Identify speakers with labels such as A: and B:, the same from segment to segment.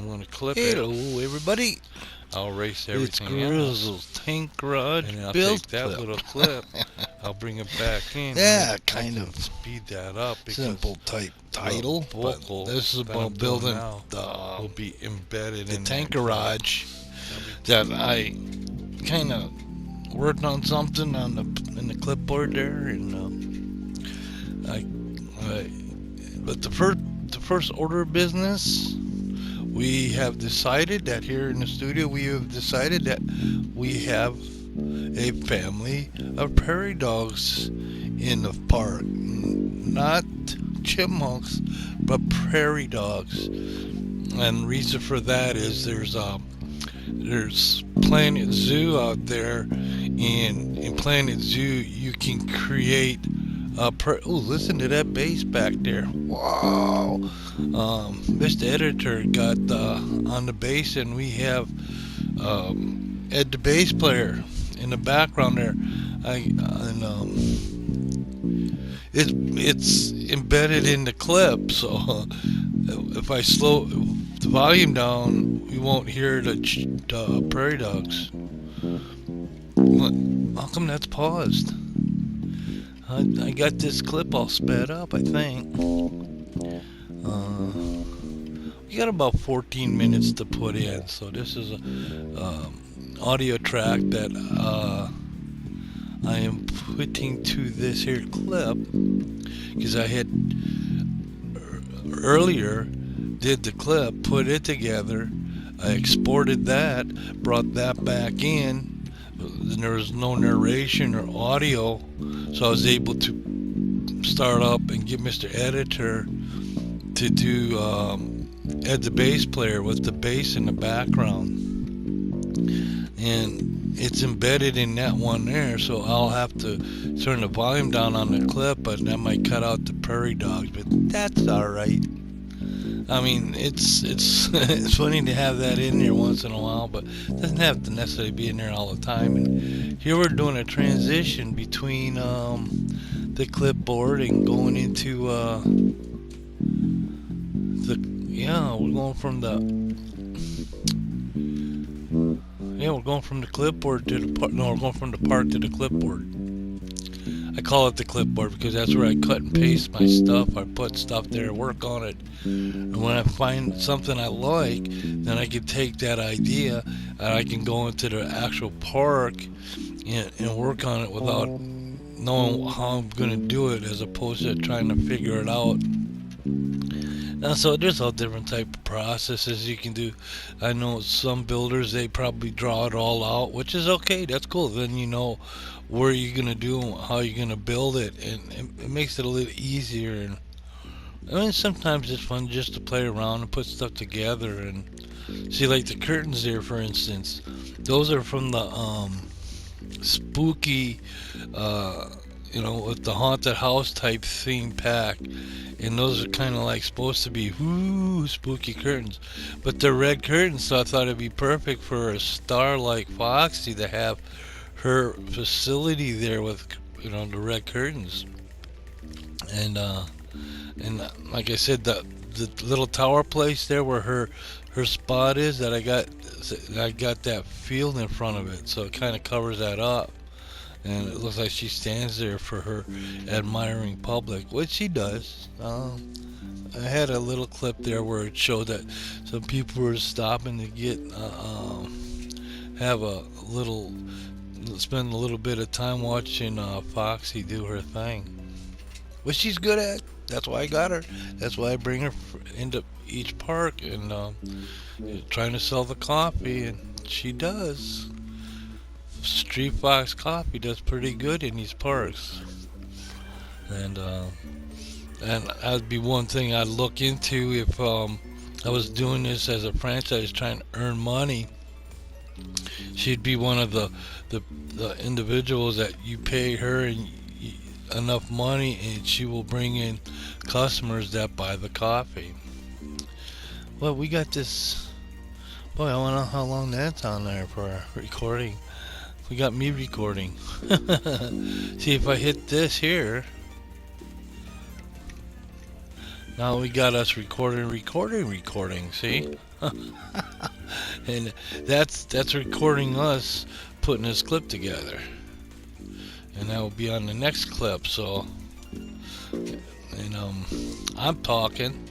A: I'm gonna clip it.
B: Hello, everybody.
A: I'll erase
B: It's
A: everything else,
B: Grez's Tank Garage
A: and then I'll
B: Build
A: take that
B: Clip.
A: little clip. I'll bring it back in.
B: Yeah,
A: I
B: kind
A: can
B: of
A: speed that up because
B: simple type title,
A: the
B: but
A: vocal
B: this is
A: that I'm
B: about
A: doing
B: building
A: now will be embedded
B: the
A: in
B: tank
A: that clip.
B: garage
A: That'll be
B: that I kind of worked on something on the clipboard there, and I but the first order of business, we have decided that here in the studio we have decided that we have a family of prairie dogs in the park. Not chipmunks, but prairie dogs. And the reason for that is there's Planet Zoo out there, and in Planet Zoo you can create oh, listen to that bass back there. Wow. Mr. Editor got on the bass, and we have Ed the bass player in the background there. And it's embedded in the clip, so if I slow the volume down, we won't hear the prairie dogs. How come that's paused? I got this clip all sped up, I think. We got about 14 minutes to put in, so this is a audio track that I am putting to this here clip because I had earlier did the clip, put it together, I exported that, brought that back in. There was no narration or audio, so I was able to start up and get Mr. Editor to do Ed the bass player with the bass in the background, and it's embedded in that one there, so I'll have to turn the volume down on the clip, but that might cut out the prairie dogs, but that's alright. I mean, it's it's funny to have that in there once in a while, but it doesn't have to necessarily be in there all the time. And here we're doing a transition between the clipboard and going into we're going from we're going from the clipboard to the park. No, we're going from the park to the clipboard. I call it the clipboard because that's where I cut and paste my stuff. I put stuff there, work on it, and when I find something I like, then I can take that idea and I can go into the actual park and work on it without knowing how I'm going to do it, as opposed to trying to figure it out. And so there's all different type of processes you can do. I know some builders, they probably draw it all out, which is okay. That's cool. Then you know where you're gonna do and how you're gonna build it, and it makes it a little easier. And I mean, sometimes it's fun just to play around and put stuff together and see, like the curtains there, for instance. Those are from the spooky, uh, with the haunted house type theme pack, and those are kind of like supposed to be spooky curtains, but they're red curtains, so I thought it'd be perfect for a star like Foxy to have her facility there with the red curtains, and like I said, the little tower place there where her spot is, that I got that field in front of it, so it kind of covers that up, and it looks like she stands there for her admiring public, which she does. I had a little clip there where it showed that some people were stopping to have a little, spend a little bit of time watching Foxy do her thing, which she's good at. That's why I got her. That's why I bring her into each park, and trying to sell the coffee, and she does. Street Fox Coffee does pretty good in these parks, and that'd be one thing I'd look into if I was doing this as a franchise trying to earn money. She'd be one of the individuals that you pay her enough money, and she will bring in customers that buy the coffee. Well, we got this. Boy, I wonder how long that's on there for recording. We got me recording. See if I hit this here. Now we got us recording. See, and that's recording us putting this clip together, and that will be on the next clip. So, and I'm talking.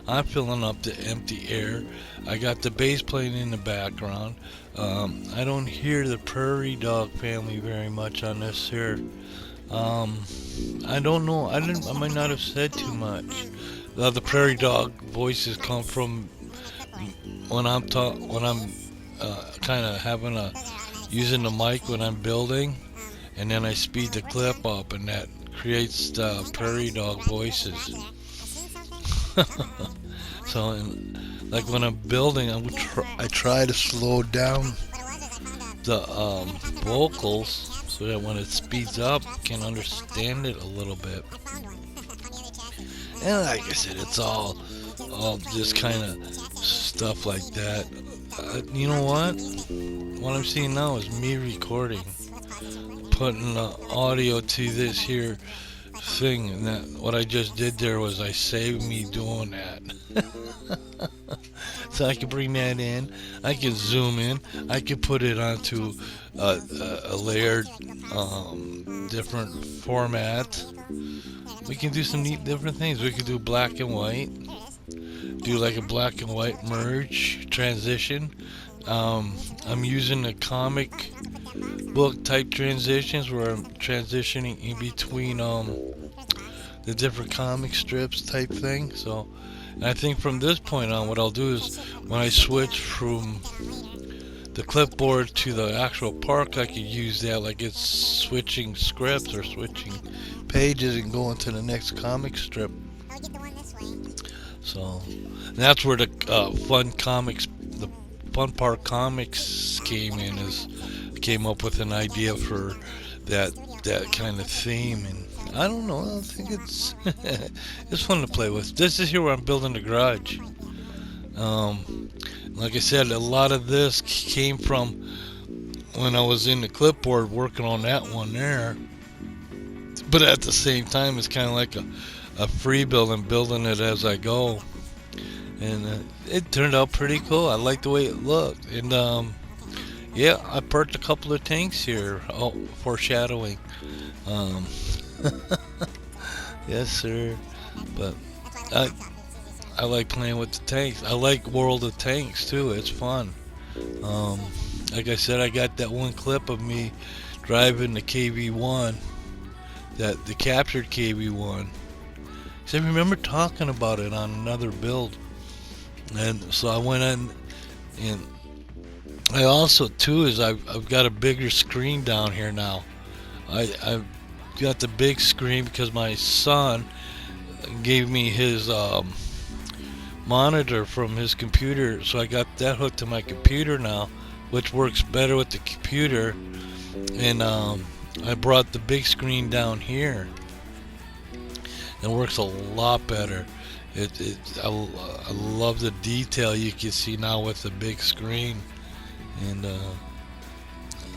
B: I'm filling up the empty air. I got the bass playing in the background. I don't hear the prairie dog family very much on this here. I don't know. I might not have said too much. The prairie dog voices come from when I'm kind of having a using the mic when I'm building, and then I speed the clip up, and that creates the prairie dog voices. So, like when I'm building, I try to slow down the vocals so that when it speeds up, I can understand it a little bit. And like I said, it's all just kind of stuff like that. You know what? What I'm seeing now is me recording, putting the audio to this here thing, and that what I just did there was I saved me doing that. So I can bring that in, I can zoom in, I can put it onto a layered different format. We can do some neat different things. We can do black and white, do like a black and white merge transition. I'm using the comic book type transitions where I'm transitioning in between the different comic strips type thing. So, and I think from this point on, what I'll do is when I switch from the clipboard to the actual park, I could use that like it's switching scripts or switching pages and going to the next comic strip. So that's where the fun park comics came in. Is came up with an idea for that kind of theme, and I don't know. I think it's it's fun to play with. This is here where I'm building the garage. Like I said, a lot of this came from when I was in the clipboard working on that one there. But at the same time, it's kind of like a free build and building it as I go. And it turned out pretty cool. I like the way it looked. And yeah, I parked a couple of tanks here. Oh, foreshadowing. Yes, sir. But I like playing with the tanks. I like World of Tanks too. It's fun. Like I said, I got that one clip of me driving the KV1, the captured KV1. So I remember talking about it on another build, and so I went in, and I also too is I've got a bigger screen down here now. I've got the big screen because my son gave me his monitor from his computer, so I got that hooked to my computer now, which works better with the computer. And I brought the big screen down here. It works a lot better. I love the detail you can see now with the big screen, and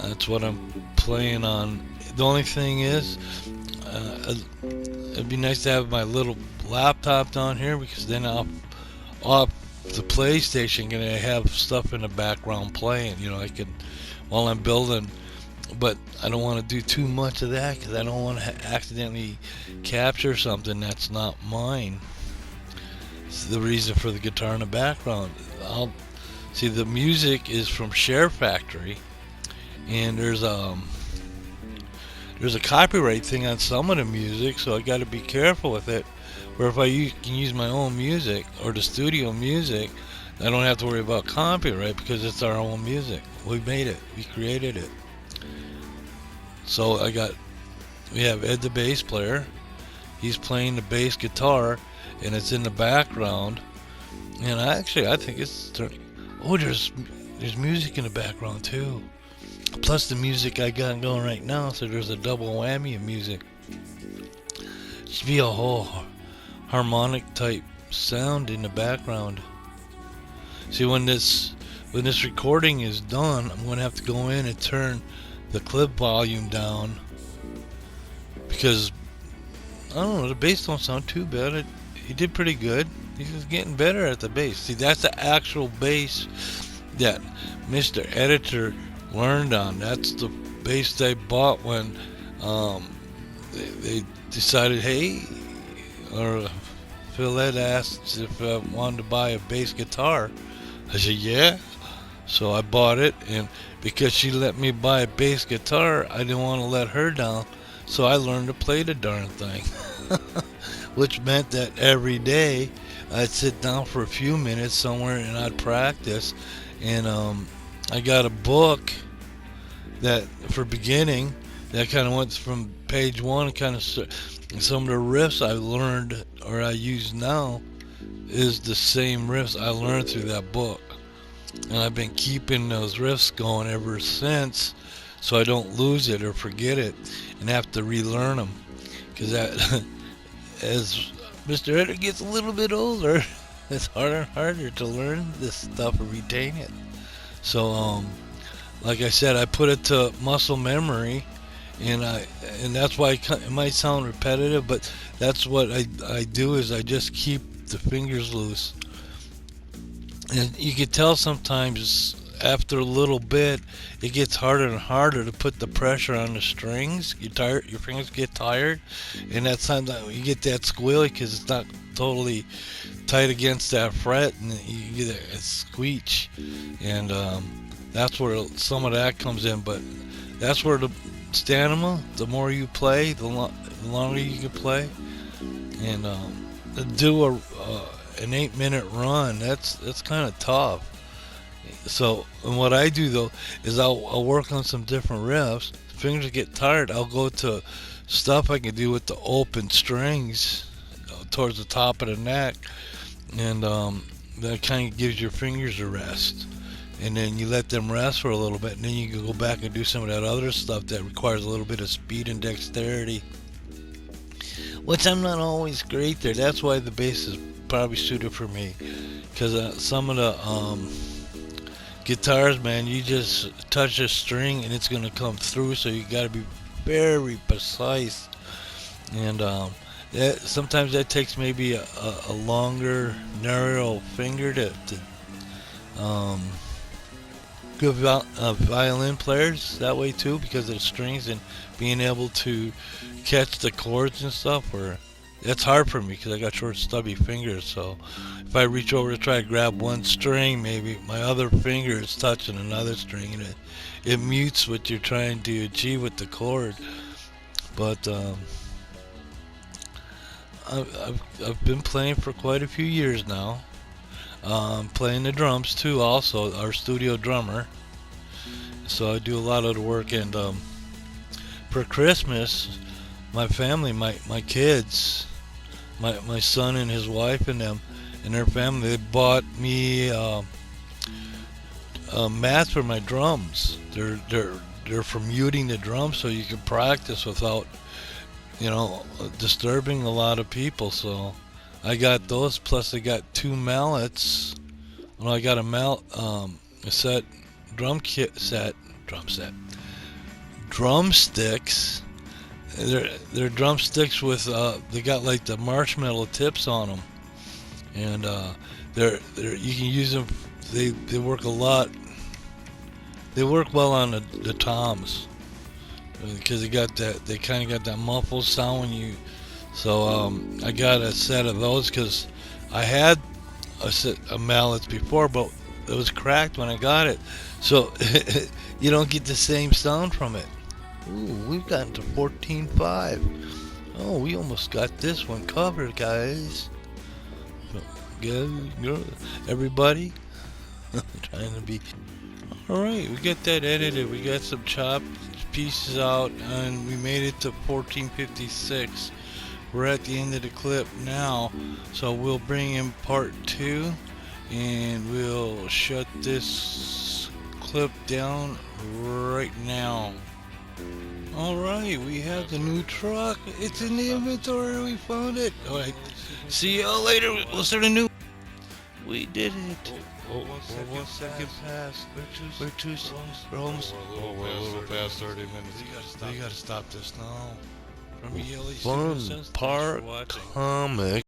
B: that's what I'm playing on. The only thing is, it'd be nice to have my little laptop down here, because then off the PlayStation gonna have stuff in the background playing. You know, I can while I'm building. But I don't want to do too much of that because I don't want to accidentally capture something that's not mine. It's the reason for the guitar in the background. See, the music is from Share Factory, and there's a copyright thing on some of the music, so I got to be careful with it. Where if I can use my own music or the studio music, I don't have to worry about copyright because it's our own music. We made it. We created it. So we have Ed the bass player. He's playing the bass guitar, and it's in the background. And I think it's starting. Oh, there's music in the background too. Plus the music I got going right now, so there's a double whammy of music. It should be a whole harmonic type sound in the background. See, when this recording is done, I'm gonna have to go in and turn the clip volume down, because I don't know, the bass don't sound too bad. he did pretty good. He was getting better at the bass. See, that's the actual bass that Mr. Editor learned on. That's the bass they bought when they decided, hey, or Phil Ed asked if I wanted to buy a bass guitar. I said, yeah. So I bought it, and because she let me buy a bass guitar, I didn't want to let her down. So I learned to play the darn thing. Which meant that every day I'd sit down for a few minutes somewhere and I'd practice. And I got a book that for beginning that kind of went from page one, kind of some of the riffs I learned or I use now is the same riffs I learned through that book. And I've been keeping those riffs going ever since, so I don't lose it or forget it and have to relearn them. Because that, as Mr. Editor gets a little bit older, it's harder and harder to learn this stuff and retain it. So, like I said, I put it to muscle memory, and that's why it might sound repetitive, but that's what I do is I just keep the fingers loose. And you can tell sometimes after a little bit, it gets harder and harder to put the pressure on the strings. Your fingers get tired, and that's time that you get that squealy because it's not totally tight against that fret, and you get a squeak. And that's where some of that comes in. But that's where the stamina, the more you play, the longer you can play. And to do an 8-minute run, that's kind of tough. So, and what I do though is I'll work on some different riffs. Fingers get tired, I'll go to stuff I can do with the open strings towards the top of the neck, and that kind of gives your fingers a rest. And then you let them rest for a little bit, and then you can go back and do some of that other stuff that requires a little bit of speed and dexterity, which I'm not always great there. That's why the bass is probably suited for me, because some of the guitars, man, you just touch a string and it's gonna come through, so you got to be very precise. And sometimes that takes maybe a longer, narrow finger to good violin players that way too, because of the strings and being able to catch the chords and stuff. Where that's hard for me because I got short, stubby fingers. So if I reach over to try to grab one string, maybe my other finger is touching another string, and it mutes what you're trying to achieve with the chord. But I've been playing for quite a few years now. Playing the drums too, also our studio drummer. So I do a lot of the work. And for Christmas, my family, my kids, my son and his wife and them and their family, they bought me mats for my drums. They're for muting the drums, so you can practice without, disturbing a lot of people. So I got those, plus I got 2 mallets. Well, I got a set, drumsticks. They're drumsticks with they got like the marshmallow tips on them, and they're you can use them. They work a lot. They work well on the toms because they kind of got that muffled sound when you. So I got a set of those because I had a set of mallets before, but it was cracked when I got it, so you don't get the same sound from it. Ooh, we've gotten to 14.5. Oh, we almost got this one covered, guys. Everybody, trying to be. All right, we got that edited. We got some chopped pieces out, and we made it to 14:56. We're at the end of the clip now, so we'll bring in part 2, and we'll shut this clip down right now. Alright, we have the new truck. It's in the inventory. We found it. Alright, see y'all later. We'll start a new. We did it.
A: Oh, 1 second past.
B: We're almost.
A: We're a little past 30 minutes.
B: We gotta stop this now. From
A: Fun Park Comic.